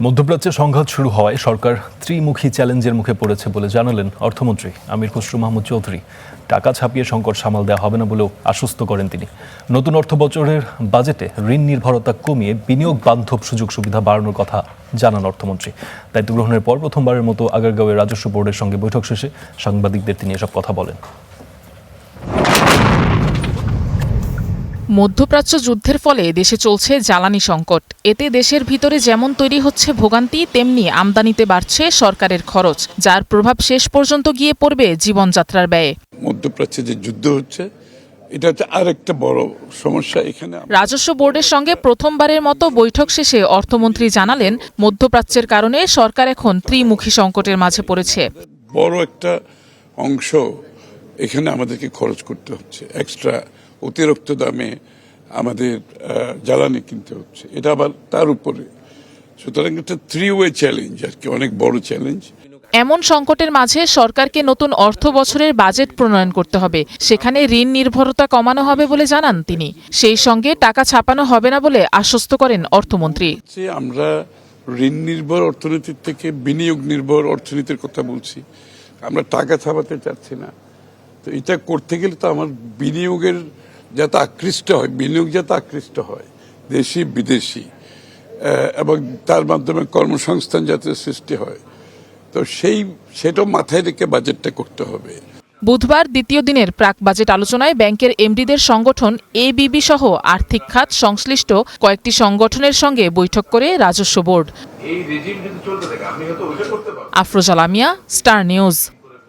মধ্যপ্রাচ্যে সংঘাত শুরু হওয়ায় সরকার ত্রিমুখী চ্যালেঞ্জের মুখে পড়েছে বলে জানালেন অর্থমন্ত্রী আমির খসরু মাহমুদ চৌধুরী। টাকা ছাপিয়ে সংকট সামাল দেওয়া হবে না বলেও আশ্বস্ত করেন তিনি। নতুন অর্থবছরের বাজেটে ঋণ নির্ভরতা কমিয়ে বিনিয়োগ বান্ধব সুযোগ সুবিধা বাড়ানোর কথা জানান অর্থমন্ত্রী। দায়িত্ব গ্রহণের পর প্রথমবারের মতো আগারগাঁওয়ের রাজস্ব বোর্ডের সঙ্গে বৈঠক শেষে সাংবাদিকদের তিনি এসব কথা বলেন। মধ্যপ্রাচ্য যুদ্ধের ফলে দেশে চলছে জ্বালানি সংকট। এতে দেশের ভিতরে যেমন তৈরি হচ্ছে ভোগান্তি, তেমনি আমদানিতে বাড়ছে সরকারের খরচ, যার প্রভাব শেষ পর্যন্ত গিয়ে পড়বে জীবনযাত্রার ব্যয়ে। মধ্যপ্রাচ্যে যে যুদ্ধ হচ্ছে, এটা হচ্ছে আরেকটা বড় সমস্যা। এখানে রাজস্ব বোর্ডের সঙ্গে প্রথমবারের মতো বৈঠক শেষে অর্থমন্ত্রী জানালেন, মধ্যপ্রাচ্যের কারণে সরকার এখন ত্রিমুখী সংকটের মাঝে পড়েছে। বড় একটা অংশ এখানে আমাদেরকে খরচ করতে হচ্ছে, এক্সট্রা অতিরিক্ত দামে আমাদের জ্বালানি কিনতে হচ্ছে, এটা আবার তার উপরে। সুতরাং একটা থ্রি ওয়ে চ্যালেঞ্জ আর কি, অনেক বড় চ্যালেঞ্জ। এমন সংকটের মাঝে সরকারকে নতুন অর্থ বছরের বাজেট প্রণয়ন করতে হবে। সেখানে ঋণ নির্ভরতা কমানো হবে বলে জানান তিনি। সেই সঙ্গে টাকা ছাপানো হবে না বলে আশ্বস্ত করেন অর্থমন্ত্রী। আমরা ঋণ নির্ভর অর্থনীতির থেকে বিনিয়োগ নির্ভর অর্থনীতির কথা বলছি। আমরা টাকা ছাপাতে চাচ্ছি না। তো এটা করতে গেলে তো আমার বিনিয়োগের যাতে আকৃষ্ট হয়, বিনিয়োগ যাতে আকৃষ্ট হয়, দেশি বিদেশি, এবং তার মাধ্যমে কর্মসংস্থান যাতে সৃষ্টি হয়, তো সেটা মাথায় রেখে বাজেটটা করতে হবে। বুধবার দ্বিতীয় দিনের প্রাক বাজেট আলোচনায় ব্যাংকের এমডিদের সংগঠন এবিবি সহ আর্থিক খাত সংশ্লিষ্ট কয়েকটি সংগঠনের সঙ্গে বৈঠক করে রাজস্ব board. Afroza Lamia, star news.